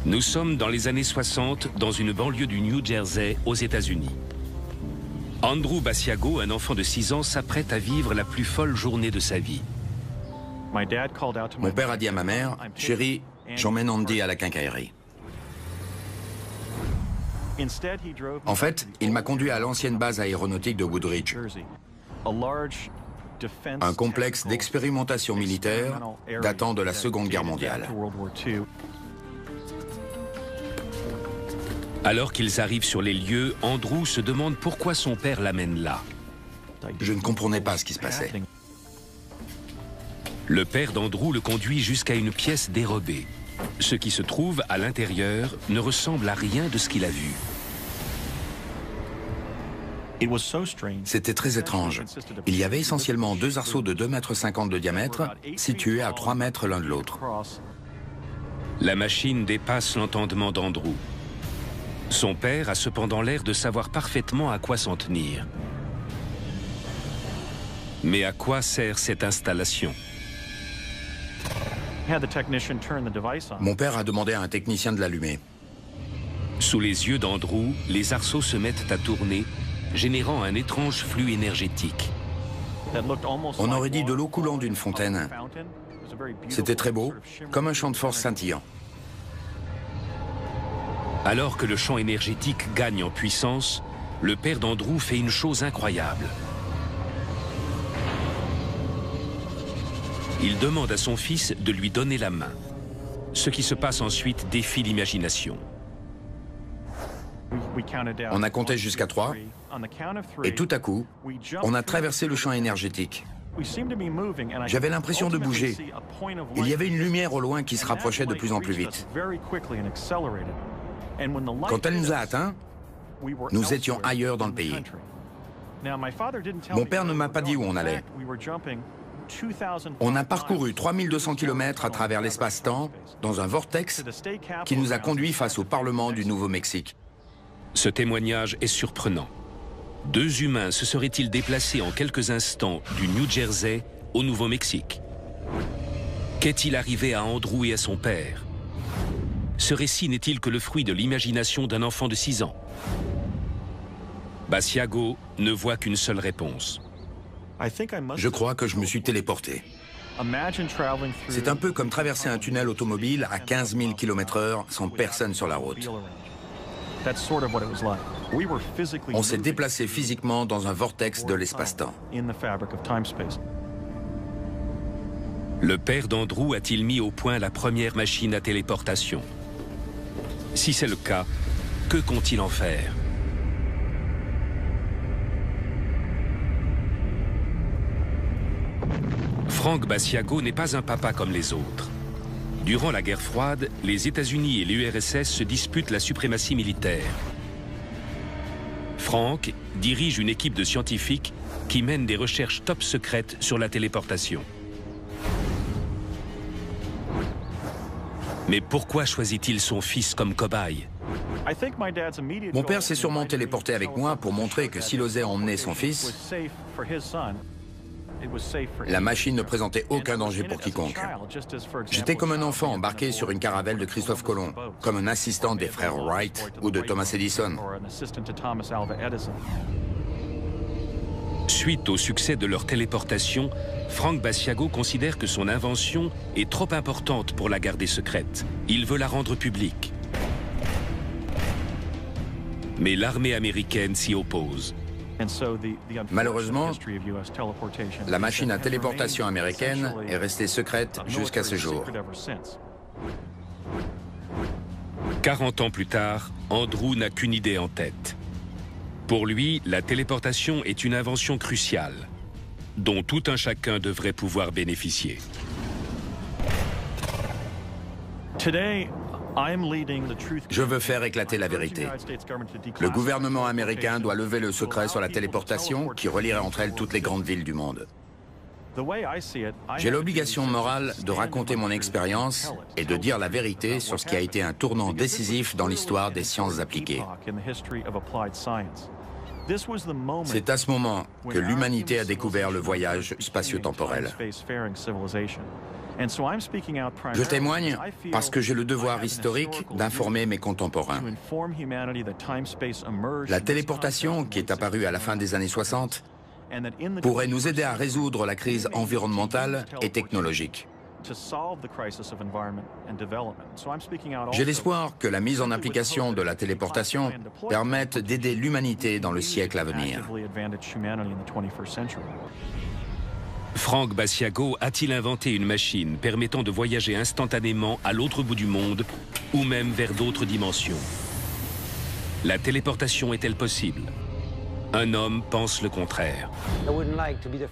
Nous sommes dans les années 60 dans une banlieue du New Jersey aux États-Unis. Andrew Basiago, un enfant de 6 ans, s'apprête à vivre la plus folle journée de sa vie. Mon père a dit à ma mère, « Chérie, j'emmène Andy à la quincaillerie. » En fait, il m'a conduit à l'ancienne base aéronautique de Woodridge, un complexe d'expérimentation militaire datant de la Seconde Guerre mondiale. Alors qu'ils arrivent sur les lieux, Andrew se demande pourquoi son père l'amène là. Je ne comprenais pas ce qui se passait. Le père d'Andrew le conduit jusqu'à une pièce dérobée. Ce qui se trouve à l'intérieur ne ressemble à rien de ce qu'il a vu. C'était très étrange. Il y avait essentiellement 2 arceaux de 2,50 m de diamètre, situés à 3 mètres l'un de l'autre. La machine dépasse l'entendement d'Andrew. Son père a cependant l'air de savoir parfaitement à quoi s'en tenir. Mais à quoi sert cette installation? Mon père a demandé à un technicien de l'allumer. Sous les yeux d'Andrew, les arceaux se mettent à tourner, générant un étrange flux énergétique. On aurait dit de l'eau coulant d'une fontaine. C'était très beau, comme un champ de force scintillant. Alors que le champ énergétique gagne en puissance, le père d'Andrew fait une chose incroyable. Il demande à son fils de lui donner la main. Ce qui se passe ensuite défie l'imagination. On a compté jusqu'à 3, et tout à coup, on a traversé le champ énergétique. J'avais l'impression de bouger. Il y avait une lumière au loin qui se rapprochait de plus en plus vite. Quand elle nous a atteints, nous étions ailleurs dans le pays. Mon père ne m'a pas dit où on allait. On a parcouru 3200 km à travers l'espace-temps dans un vortex qui nous a conduits face au Parlement du Nouveau-Mexique. Ce témoignage est surprenant. 2 humains se seraient-ils déplacés en quelques instants du New Jersey au Nouveau-Mexique? Qu'est-il arrivé à Andrew et à son père? Ce récit n'est-il que le fruit de l'imagination d'un enfant de 6 ans? Basiago ne voit qu'une seule réponse. Je crois que je me suis téléporté. C'est un peu comme traverser un tunnel automobile à 15 000 km/h sans personne sur la route. On s'est déplacé physiquement dans un vortex de l'espace-temps. Le père d'Andrew a-t-il mis au point la première machine à téléportation? Si c'est le cas, que compte-t-il en faire? Frank Basiago n'est pas un papa comme les autres. Durant la guerre froide, les États-Unis et l'URSS se disputent la suprématie militaire. Frank dirige une équipe de scientifiques qui mène des recherches top secrètes sur la téléportation. Mais pourquoi choisit-il son fils comme cobaye? Mon père s'est sûrement téléporté avec moi pour montrer que s'il osait emmener son fils, la machine ne présentait aucun danger pour quiconque. J'étais comme un enfant embarqué sur une caravelle de Christophe Colomb, comme un assistant des frères Wright ou de Thomas Edison. Suite au succès de leur téléportation, Frank Basiago considère que son invention est trop importante pour la garder secrète. Il veut la rendre publique. Mais l'armée américaine s'y oppose. Malheureusement, la machine à téléportation américaine est restée secrète jusqu'à ce jour. 40 ans plus tard, Andrew n'a qu'une idée en tête. Pour lui, la téléportation est une invention cruciale, dont tout un chacun devrait pouvoir bénéficier. Je veux faire éclater la vérité. Le gouvernement américain doit lever le secret sur la téléportation qui relierait entre elles toutes les grandes villes du monde. J'ai l'obligation morale de raconter mon expérience et de dire la vérité sur ce qui a été un tournant décisif dans l'histoire des sciences appliquées. C'est à ce moment que l'humanité a découvert le voyage spatio-temporel. Je témoigne parce que j'ai le devoir historique d'informer mes contemporains. La téléportation, qui est apparue à la fin des années 60, pourrait nous aider à résoudre la crise environnementale et technologique. J'ai l'espoir que la mise en application de la téléportation permette d'aider l'humanité dans le siècle à venir. Frank Basiago a-t-il inventé une machine permettant de voyager instantanément à l'autre bout du monde ou même vers d'autres dimensions? La téléportation est-elle possible? Un homme pense le contraire.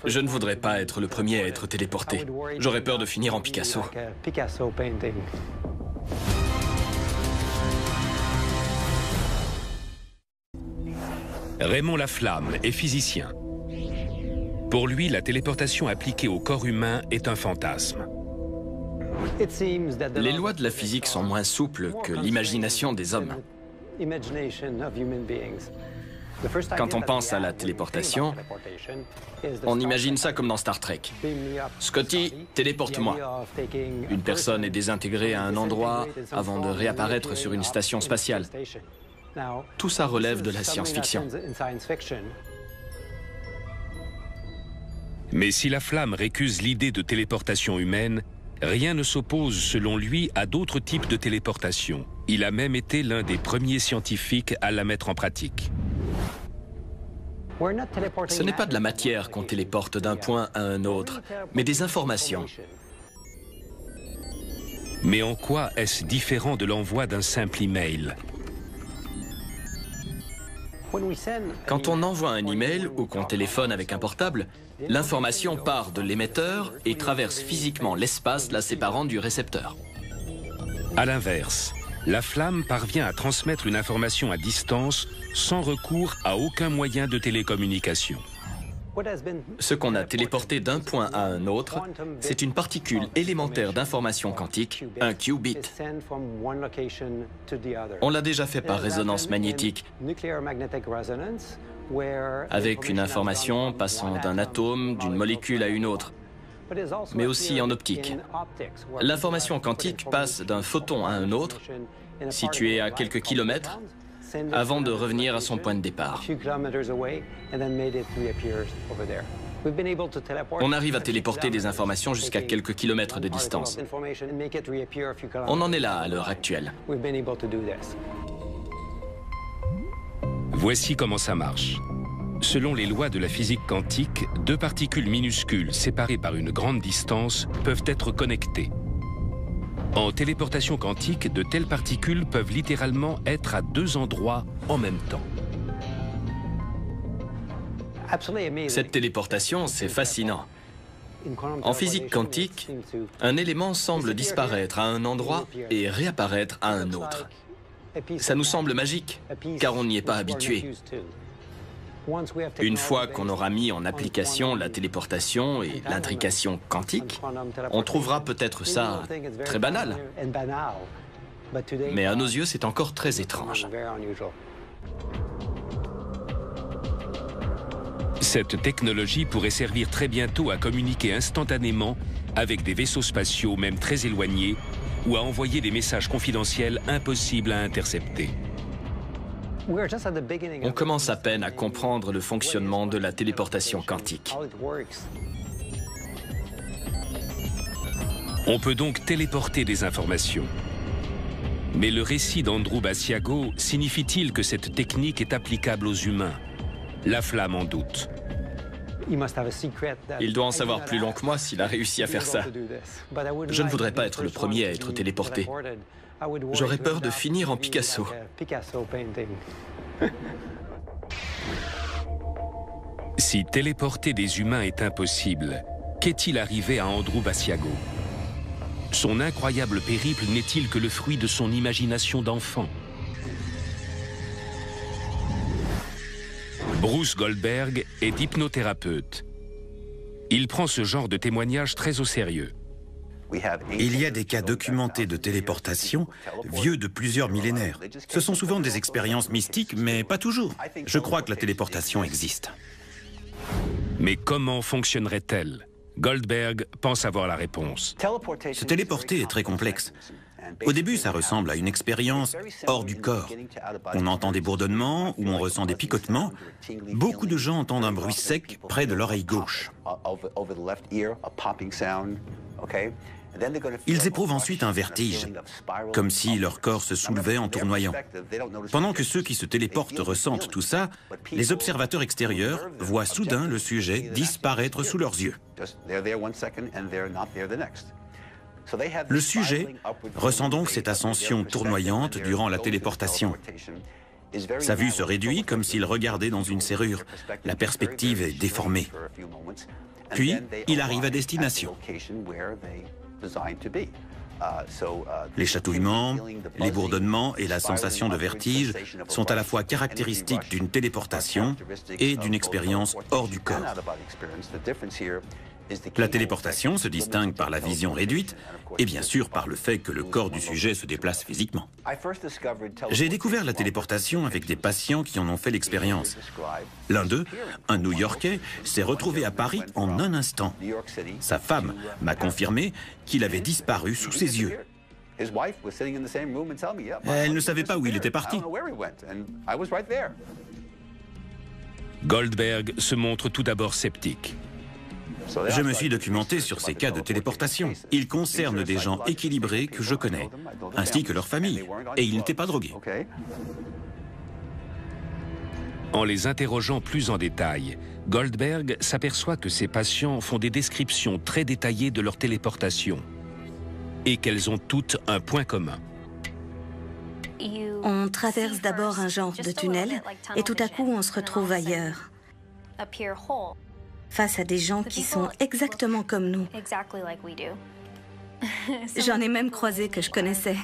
Je ne voudrais pas être le premier à être téléporté. J'aurais peur de finir en Picasso. Raymond Laflamme est physicien. Pour lui, la téléportation appliquée au corps humain est un fantasme. Les lois de la physique sont moins souples que l'imagination des hommes. Quand on pense à la téléportation, on imagine ça comme dans Star Trek. Scotty, téléporte-moi. Une personne est désintégrée à un endroit avant de réapparaître sur une station spatiale. Tout ça relève de la science-fiction. Mais si Laflamme récuse l'idée de téléportation humaine, rien ne s'oppose selon lui à d'autres types de téléportation. Il a même été l'un des premiers scientifiques à la mettre en pratique. Ce n'est pas de la matière qu'on téléporte d'un point à un autre, mais des informations. Mais en quoi est-ce différent de l'envoi d'un simple email? Quand on envoie un email ou qu'on téléphone avec un portable, l'information part de l'émetteur et traverse physiquement l'espace la séparant du récepteur. À l'inverse, Laflamme parvient à transmettre une information à distance sans recours à aucun moyen de télécommunication. Ce qu'on a téléporté d'un point à un autre, c'est une particule élémentaire d'information quantique, un qubit. On l'a déjà fait par résonance magnétique, avec une information passant d'un atome, d'une molécule à une autre, mais aussi en optique. L'information quantique passe d'un photon à un autre, situé à quelques kilomètres, avant de revenir à son point de départ. On arrive à téléporter des informations jusqu'à quelques kilomètres de distance. On en est là à l'heure actuelle. Voici comment ça marche. Selon les lois de la physique quantique, deux particules minuscules séparées par une grande distance peuvent être connectées. En téléportation quantique, de telles particules peuvent littéralement être à deux endroits en même temps. Cette téléportation, c'est fascinant. En physique quantique, un élément semble disparaître à un endroit et réapparaître à un autre. Ça nous semble magique, car on n'y est pas habitué. Une fois qu'on aura mis en application la téléportation et l'intrication quantique, on trouvera peut-être ça très banal. Mais à nos yeux, c'est encore très étrange. Cette technologie pourrait servir très bientôt à communiquer instantanément avec des vaisseaux spatiaux, même très éloignés, ou à envoyer des messages confidentiels impossibles à intercepter. On commence à peine à comprendre le fonctionnement de la téléportation quantique. On peut donc téléporter des informations. Mais le récit d'Andrew Basiago signifie-t-il que cette technique est applicable aux humains? Laflamme en doute. Il doit en savoir plus long que moi s'il a réussi à faire ça. Je ne voudrais pas être le premier à être téléporté. J'aurais peur de finir en Picasso. Si téléporter des humains est impossible, qu'est-il arrivé à Andrew Basiago? Son incroyable périple n'est-il que le fruit de son imagination d'enfant? Bruce Goldberg est hypnothérapeute. Il prend ce genre de témoignage très au sérieux. Il y a des cas documentés de téléportation vieux de plusieurs millénaires. Ce sont souvent des expériences mystiques, mais pas toujours. Je crois que la téléportation existe. Mais comment fonctionnerait-elle? Goldberg pense avoir la réponse. Se téléporter est très complexe. Au début, ça ressemble à une expérience hors du corps. On entend des bourdonnements ou on ressent des picotements. Beaucoup de gens entendent un bruit sec près de l'oreille gauche. Ils éprouvent ensuite un vertige, comme si leur corps se soulevait en tournoyant. Pendant que ceux qui se téléportent ressentent tout ça, les observateurs extérieurs voient soudain le sujet disparaître sous leurs yeux. Le sujet ressent donc cette ascension tournoyante durant la téléportation. Sa vue se réduit comme s'il regardait dans une serrure. La perspective est déformée. Puis, il arrive à destination. Les chatouillements, les bourdonnements et la sensation de vertige sont à la fois caractéristiques d'une téléportation et d'une expérience hors du corps. La téléportation se distingue par la vision réduite et bien sûr par le fait que le corps du sujet se déplace physiquement. J'ai découvert la téléportation avec des patients qui en ont fait l'expérience. L'un d'eux, un New-Yorkais, s'est retrouvé à Paris en un instant. Sa femme m'a confirmé qu'il avait disparu sous ses yeux. Elle ne savait pas où il était parti. Goldberg se montre tout d'abord sceptique. Je me suis documenté sur ces cas de téléportation. Ils concernent des gens équilibrés que je connais, ainsi que leurs familles, et ils n'étaient pas drogués. En les interrogeant plus en détail, Goldberg s'aperçoit que ses patients font des descriptions très détaillées de leur téléportation et qu'elles ont toutes un point commun. On traverse d'abord un genre de tunnel et tout à coup on se retrouve ailleurs, face à des gens qui sont exactement comme nous. J'en ai même croisé que je connaissais.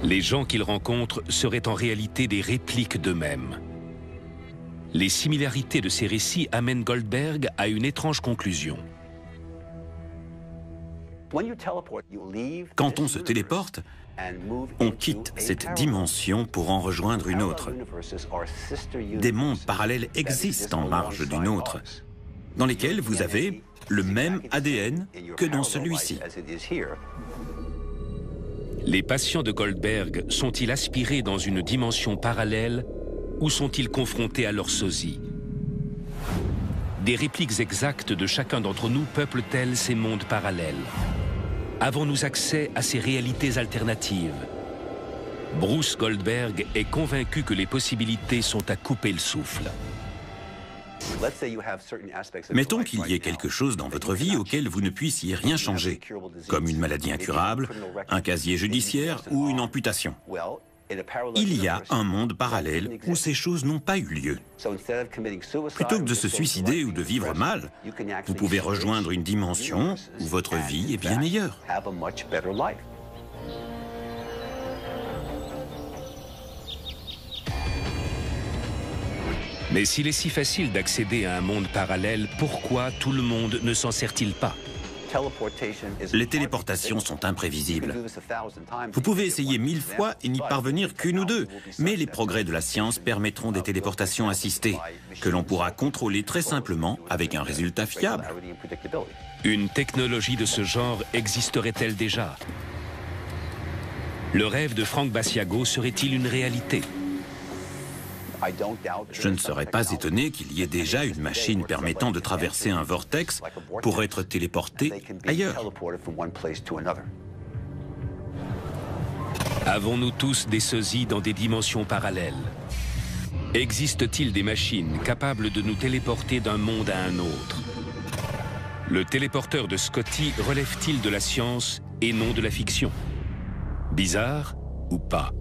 Les gens qu'ils rencontrent seraient en réalité des répliques d'eux-mêmes. Les similarités de ces récits amènent Goldberg à une étrange conclusion. Quand on se téléporte, on quitte cette dimension pour en rejoindre une autre. Des mondes parallèles existent en marge d'une autre, dans lesquels vous avez le même ADN que dans celui-ci. Les patients de Goldberg sont-ils aspirés dans une dimension parallèle ou sont-ils confrontés à leur sosie? Des répliques exactes de chacun d'entre nous peuplent-elles ces mondes parallèles? Avons-nous accès à ces réalités alternatives? Bruce Goldberg est convaincu que les possibilités sont à couper le souffle. Mettons qu'il y ait quelque chose dans votre vie auquel vous ne puissiez rien changer, comme une maladie incurable, un casier judiciaire ou une amputation. Il y a un monde parallèle où ces choses n'ont pas eu lieu. Plutôt que de se suicider ou de vivre mal, vous pouvez rejoindre une dimension où votre vie est bien meilleure. Mais s'il est si facile d'accéder à un monde parallèle, pourquoi tout le monde ne s'en sert-il pas? Les téléportations sont imprévisibles. Vous pouvez essayer 1000 fois et n'y parvenir qu'une ou deux, mais les progrès de la science permettront des téléportations assistées, que l'on pourra contrôler très simplement avec un résultat fiable. Une technologie de ce genre existerait-elle déjà? Le rêve de Frank Basiago serait-il une réalité? Je ne serais pas étonné qu'il y ait déjà une machine permettant de traverser un vortex pour être téléporté ailleurs. Avons-nous tous des sosies dans des dimensions parallèles? Existe-t-il des machines capables de nous téléporter d'un monde à un autre? Le téléporteur de Scotty relève-t-il de la science et non de la fiction? Bizarre ou pas?